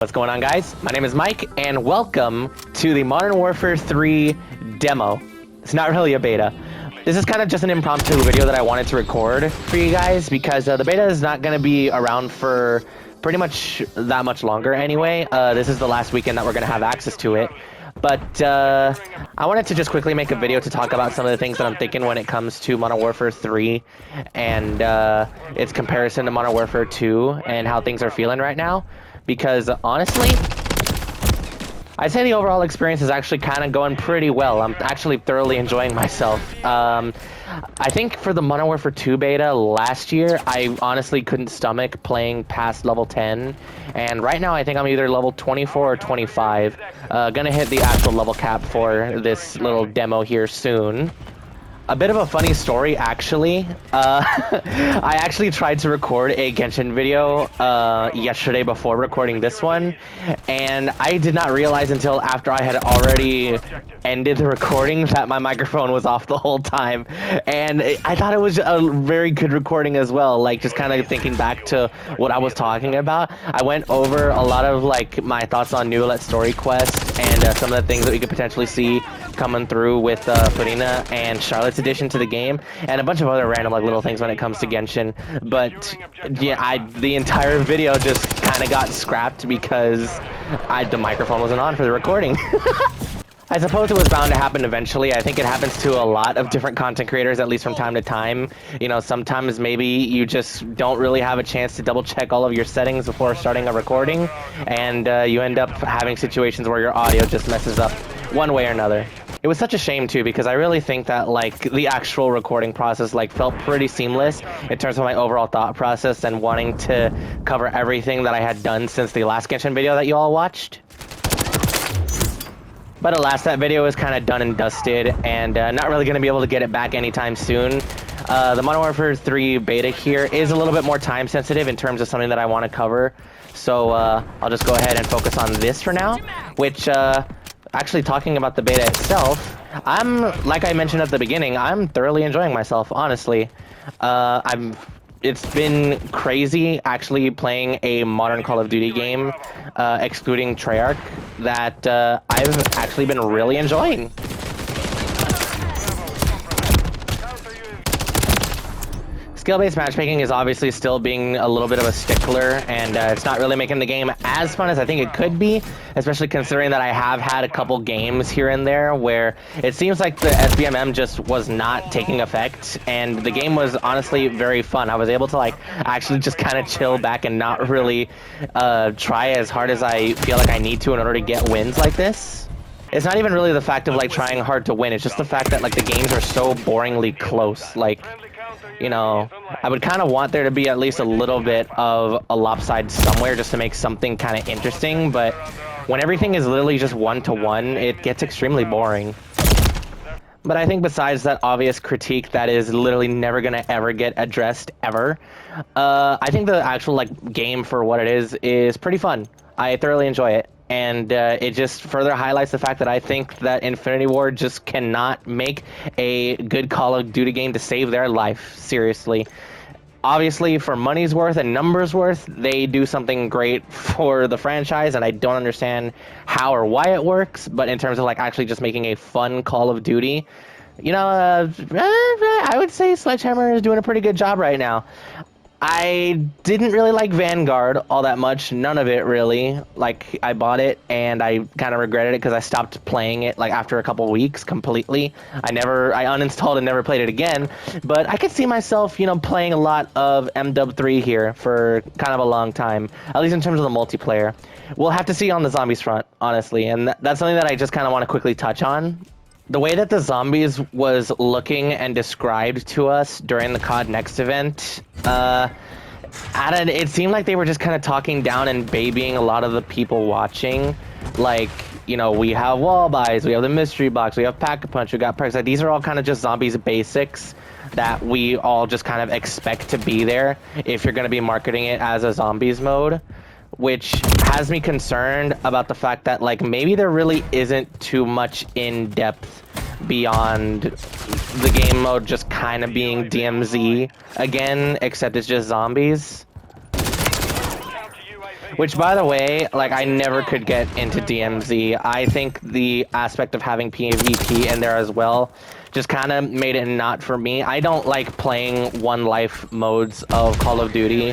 What's going on, guys? My name is Mike, and welcome to the Modern Warfare 3 demo. It's not really a beta. This is kind of just an impromptu video that I wanted to record for you guys because the beta is not going to be around for pretty much that much longer anyway. This is the last weekend that we're going to have access to it. But I wanted to just quickly make a video to talk about some of the things that I'm thinking when it comes to Modern Warfare 3 and its comparison to Modern Warfare 2 and how things are feeling right now. Because honestly, I'd say the overall experience is actually kind of going pretty well. I'm actually thoroughly enjoying myself. I think for the Modern Warfare 2 beta last year, I honestly couldn't stomach playing past level 10. And right now, I think I'm either level 24 or 25. Gonna hit the actual level cap for this little demo here soon. A bit of a funny story, actually. I actually tried to record a Genshin video yesterday before recording this one, and I did not realize until after I had already ended the recording that my microphone was off the whole time. And I thought it was a very good recording as well, like just kind of thinking back to what I was talking about. I went over a lot of like my thoughts on New Let Story Quest and some of the things that we could potentially see coming through with Farina and Charlotte's addition to the game, and a bunch of other random like little things when it comes to Genshin. But yeah, the entire video just kind of got scrapped because the microphone wasn't on for the recording. I suppose it was bound to happen eventually. I think it happens to a lot of different content creators, at least from time to time. You know, sometimes maybe you just don't really have a chance to double check all of your settings before starting a recording, and you end up having situations where your audio just messes up one way or another. It was such a shame too, because I really think that like the actual recording process like felt pretty seamless in terms of my overall thought process and wanting to cover everything that I had done since the last Genshin video that you all watched. But alas, that video is kind of done and dusted, and not really going to be able to get it back anytime soon. The Modern Warfare 3 beta here is a little bit more time sensitive in terms of something that I want to cover. So I'll just go ahead and focus on this for now, which actually talking about the beta itself, like I mentioned at the beginning, I'm thoroughly enjoying myself, honestly. It's been crazy actually playing a modern Call of Duty game, excluding Treyarch, that I've actually been really enjoying. Skill-based matchmaking is obviously still being a little bit of a stickler, and it's not really making the game as fun as I think it could be, especially considering that I have had a couple games here and there where it seems like the SBMM just was not taking effect, and the game was honestly very fun. I was able to like actually just kind of chill back and not really try as hard as I feel like I need to in order to get wins like this. It's not even really the fact of like trying hard to win, it's just the fact that like the games are so boringly close. Like, you know, I would kind of want there to be at least a little bit of a lopside somewhere just to make something kind of interesting, but when everything is literally just one-to-one, it gets extremely boring. But I think besides that obvious critique that is literally never gonna ever get addressed ever, I think the actual like game for what it is pretty fun. I thoroughly enjoy it. And it just further highlights the fact that I think that Infinity Ward just cannot make a good Call of Duty game to save their life, seriously. Obviously, for money's worth and numbers worth, they do something great for the franchise, and I don't understand how or why it works, but in terms of like actually just making a fun Call of Duty, you know, I would say Sledgehammer is doing a pretty good job right now. I didn't really like Vanguard all that much, none of it really. Like, I bought it and I kind of regretted it because I stopped playing it like after a couple weeks completely. I uninstalled and never played it again, but I could see myself, you know, playing a lot of MWIII here for kind of a long time, at least in terms of the multiplayer. We'll have to see on the zombies front, honestly, and that's something that I just kind of want to quickly touch on. The way that the zombies was looking and described to us during the COD Next event, it seemed like they were just kind of talking down and babying a lot of the people watching. Like, you know, we have wall buys, we have the mystery box, we have pack-a-punch, we got perks. Like, these are all kind of just zombies basics that we all just kind of expect to be there if you're going to be marketing it as a zombies mode. Which has me concerned about the fact that like maybe there really isn't too much in depth beyond the game mode just kind of being DMZ again, except it's just zombies. Which, by the way, like, I never could get into DMZ. I think the aspect of having PvP in there as well just kind of made it not for me. I don't like playing one life modes of Call of Duty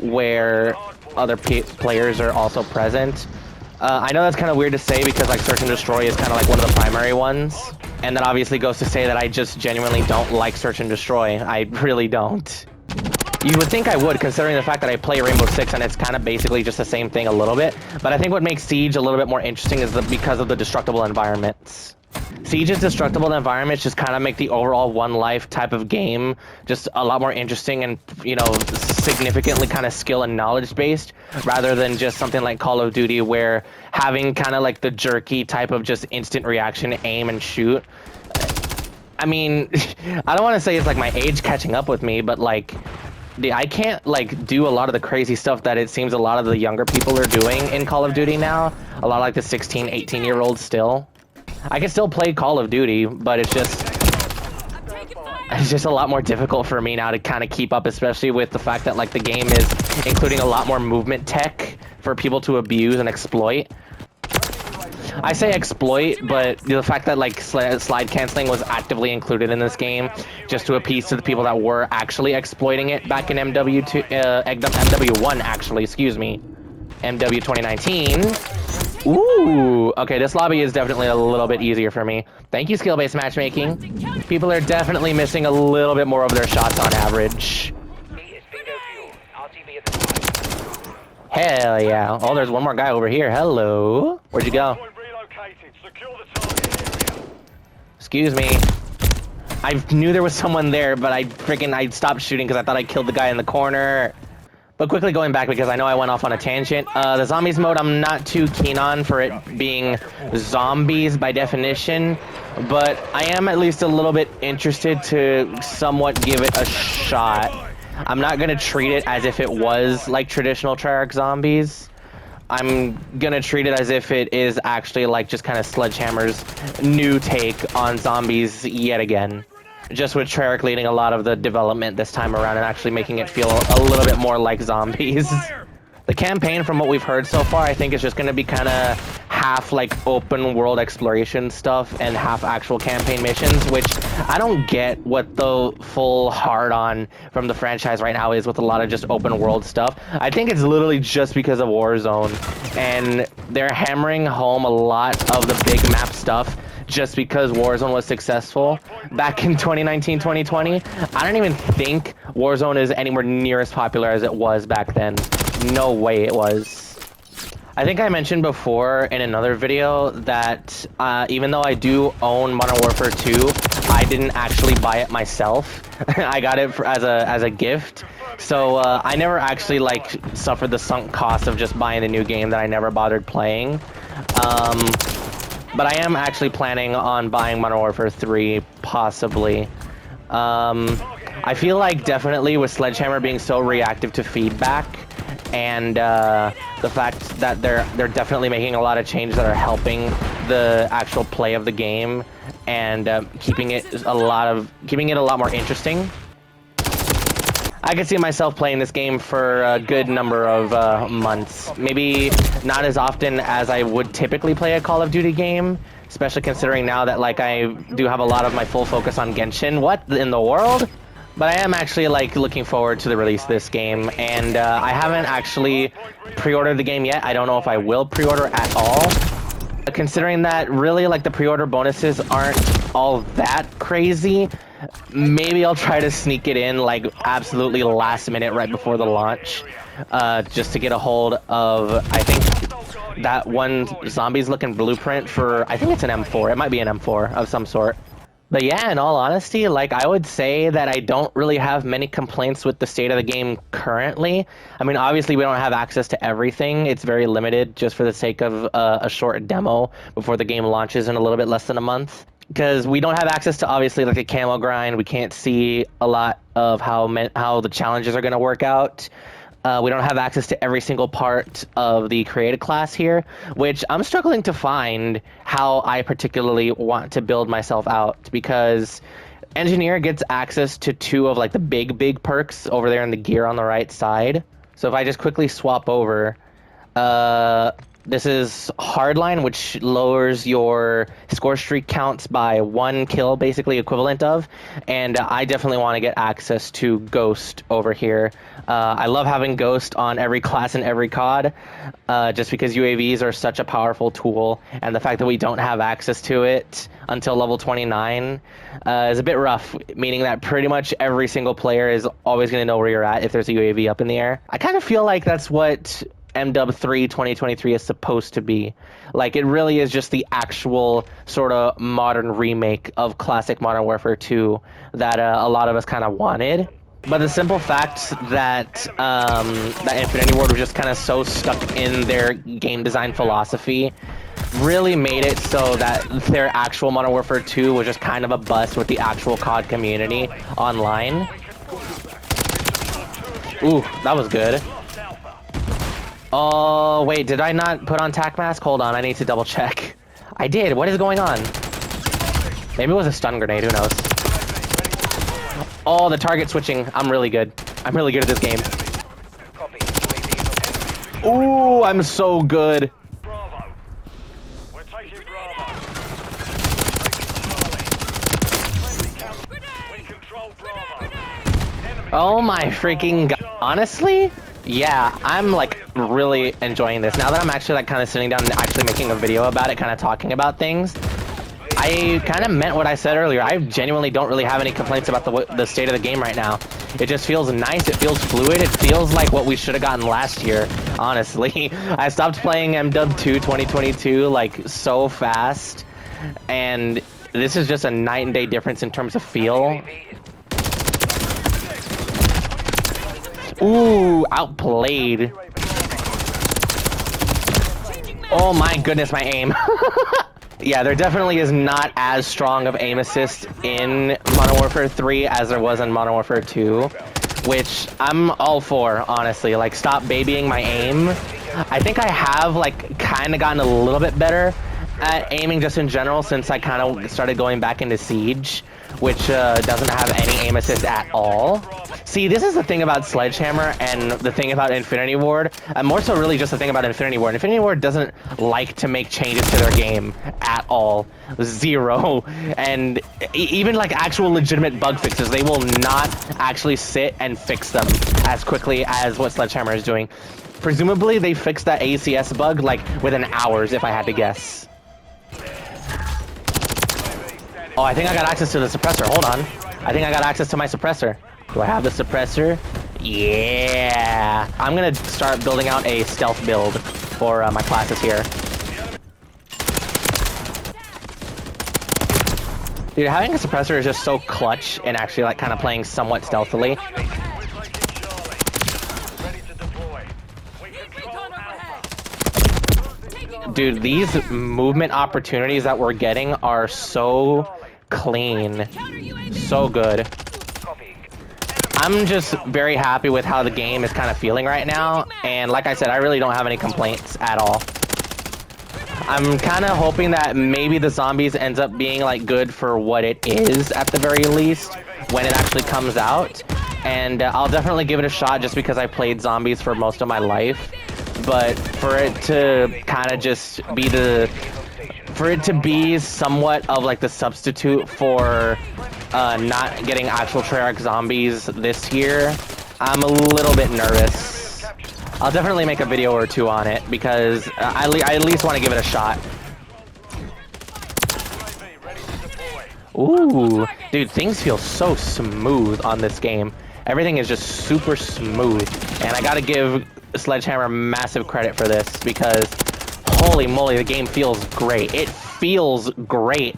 where other players are also present. I know that's kind of weird to say because like Search and Destroy is kind of like one of the primary ones. And that obviously goes to say that I just genuinely don't like Search and Destroy. I really don't. You would think I would, considering the fact that I play Rainbow Six and it's kind of basically just the same thing a little bit. But I think what makes Siege a little bit more interesting is because of the destructible environments. Siege's destructible environments just kind of make the overall one life type of game just a lot more interesting and, you know, significantly kind of skill and knowledge based, rather than just something like Call of Duty where having kind of like the jerky type of just instant reaction, aim and shoot. I mean, I don't want to say it's like my age catching up with me, but like, I can't like do a lot of the crazy stuff that it seems a lot of the younger people are doing in Call of Duty now. A lot like the 16, 18-year-olds still. I can still play Call of Duty, but it's just a lot more difficult for me now to kind of keep up, especially with the fact that like the game is including a lot more movement tech for people to abuse and exploit. I say exploit, but the fact that like slide canceling was actively included in this game just to appease to the people that were actually exploiting it back in MW1 actually, excuse me. MW 2019. Ooh, okay, this lobby is definitely a little bit easier for me. Thank you, skill-based matchmaking. People are definitely missing a little bit more of their shots on average. Hell yeah. Oh, there's one more guy over here. Hello. Where'd you go? Excuse me. I knew there was someone there, but I stopped shooting because I thought I killed the guy in the corner. But quickly going back, because I know I went off on a tangent, the zombies mode I'm not too keen on for it being zombies by definition, but I am at least a little bit interested to somewhat give it a shot. I'm not going to treat it as if it was like traditional Treyarch zombies. I'm going to treat it as if it is actually like just kind of Sledgehammer's new take on zombies yet again. Just with Treyarch leading a lot of the development this time around and actually making it feel a little bit more like zombies. The campaign, from what we've heard so far, I think is just going to be kind of half like open world exploration stuff and half actual campaign missions, which I don't get what the full hard-on from the franchise right now is with a lot of just open world stuff. I think it's literally just because of Warzone, and they're hammering home a lot of the big map stuff just because Warzone was successful back in 2019, 2020. I don't even think Warzone is anywhere near as popular as it was back then. No way it was. I think I mentioned before in another video that even though I do own Modern Warfare 2, I didn't actually buy it myself. I got it as a gift. So I never actually like suffered the sunk cost of just buying the new game that I never bothered playing. But I am actually planning on buying Modern Warfare 3, possibly. I feel like definitely with Sledgehammer being so reactive to feedback, and the fact that they're definitely making a lot of changes that are helping the actual play of the game and keeping it a lot more interesting. I could see myself playing this game for a good number of months. Maybe not as often as I would typically play a Call of Duty game, especially considering now that like I do have a lot of my full focus on Genshin. What in the world? But I am actually like looking forward to the release of this game, and I haven't actually pre-ordered the game yet. I don't know if I will pre-order at all. Considering that really like the pre-order bonuses aren't all that crazy, maybe I'll try to sneak it in like absolutely last minute right before the launch, just to get a hold of, I think, that one zombies looking blueprint for, I think it's an M4. It might be an M4 of some sort. But yeah, in all honesty, like I would say that I don't really have many complaints with the state of the game currently. I mean, obviously we don't have access to everything. It's very limited just for the sake of a short demo before the game launches in a little bit less than a month. Because we don't have access to obviously like a camo grind. We can't see a lot of how the challenges are going to work out. We don't have access to every single part of the created class here, which I'm struggling to find how I particularly want to build myself out, because Engineer gets access to 2 of like the big perks over there in the gear on the right side. So if I just quickly swap over, This is hardline, which lowers your score streak counts by 1 kill, basically equivalent of. And I definitely want to get access to Ghost over here. I love having Ghost on every class and every COD, just because UAVs are such a powerful tool, and the fact that we don't have access to it until level 29 is a bit rough, meaning that pretty much every single player is always going to know where you're at if there's a UAV up in the air. I kind of feel like that's what MWIII 2023 is supposed to be. Like, it really is just the actual sort of modern remake of classic Modern Warfare 2 that a lot of us kind of wanted. But the simple fact that that Infinity Ward was just kind of so stuck in their game design philosophy really made it so that their actual Modern Warfare 2 was just kind of a bust with the actual COD community online. Ooh, that was good. Oh, wait, did I not put on tac mask? Hold on, I need to double check. I did. What is going on? Maybe it was a stun grenade, who knows? Oh, the target switching. I'm really good. I'm really good at this game. Ooh, I'm so good. Oh my freaking god. Honestly? Yeah, I'm like really enjoying this. Now that I'm actually like kind of sitting down and actually making a video about it, kind of talking about things, I kind of meant what I said earlier. I genuinely don't really have any complaints about the state of the game right now. It just feels nice. It feels fluid. It feels like what we should have gotten last year, honestly. I stopped playing MW2 2022 like so fast, and this is just a night and day difference in terms of feel. Ooh, outplayed. Oh my goodness, my aim. Yeah, there definitely is not as strong of aim assist in Modern Warfare 3 as there was in Modern Warfare 2, which I'm all for, honestly. Like, stop babying my aim. I think I have, like, kind of gotten a little bit better at aiming just in general since I kind of started going back into Siege, which doesn't have any aim assist at all. See, this is the thing about Sledgehammer and the thing about Infinity Ward, and more so really just the thing about Infinity Ward. Infinity Ward doesn't like to make changes to their game at all. Zero. And even like actual legitimate bug fixes, they will not actually sit and fix them as quickly as what Sledgehammer is doing. Presumably, they fixed that ACS bug like within hours, if I had to guess. Oh, I think I got access to the suppressor. Hold on. I think I got access to my suppressor. Do I have the suppressor? Yeah. I'm gonna start building out a stealth build for my classes here. Dude, having a suppressor is just so clutch and actually like kind of playing somewhat stealthily. Dude, these movement opportunities that we're getting are so clean. So good. I'm just very happy with how the game is kind of feeling right now, and like I said, I really don't have any complaints at all. I'm kind of hoping that maybe the zombies ends up being like good for what it is at the very least when it actually comes out, and I'll definitely give it a shot just because I played zombies for most of my life. But for it to kind of just be somewhat of like the substitute for not getting actual Treyarch zombies this year, I'm a little bit nervous. I'll definitely make a video or two on it because I at least want to give it a shot. Ooh, dude, things feel so smooth on this game. Everything is just super smooth, and I gotta give Sledgehammer massive credit for this because holy moly, the game feels great. It feels great.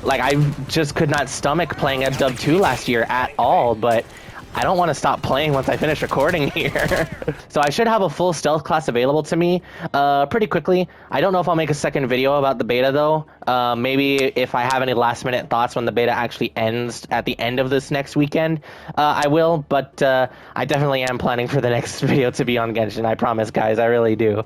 Like, I just could not stomach playing MW2 last year at all, but I don't want to stop playing once I finish recording here. So I should have a full stealth class available to me pretty quickly. I don't know if I'll make a second video about the beta though. Maybe if I have any last minute thoughts when the beta actually ends at the end of this next weekend, I will. But I definitely am planning for the next video to be on Genshin. I promise, guys. I really do.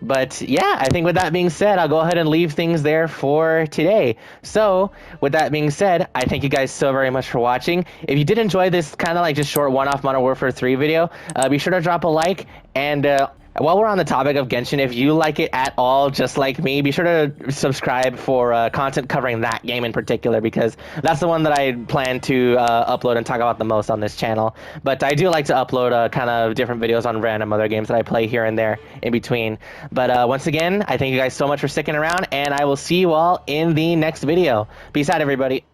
But yeah, I think with that being said, I'll go ahead and leave things there for today. So with that being said, I thank you guys so very much for watching. If you did enjoy this kind of like just short one-off Modern Warfare 3 video, be sure to drop a like, and While we're on the topic of Genshin, if you like it at all, just like me, be sure to subscribe for content covering that game in particular, because that's the one that I plan to upload and talk about the most on this channel. But I do like to upload kind of different videos on random other games that I play here and there in between. But once again, I thank you guys so much for sticking around, and I will see you all in the next video. Peace out, everybody.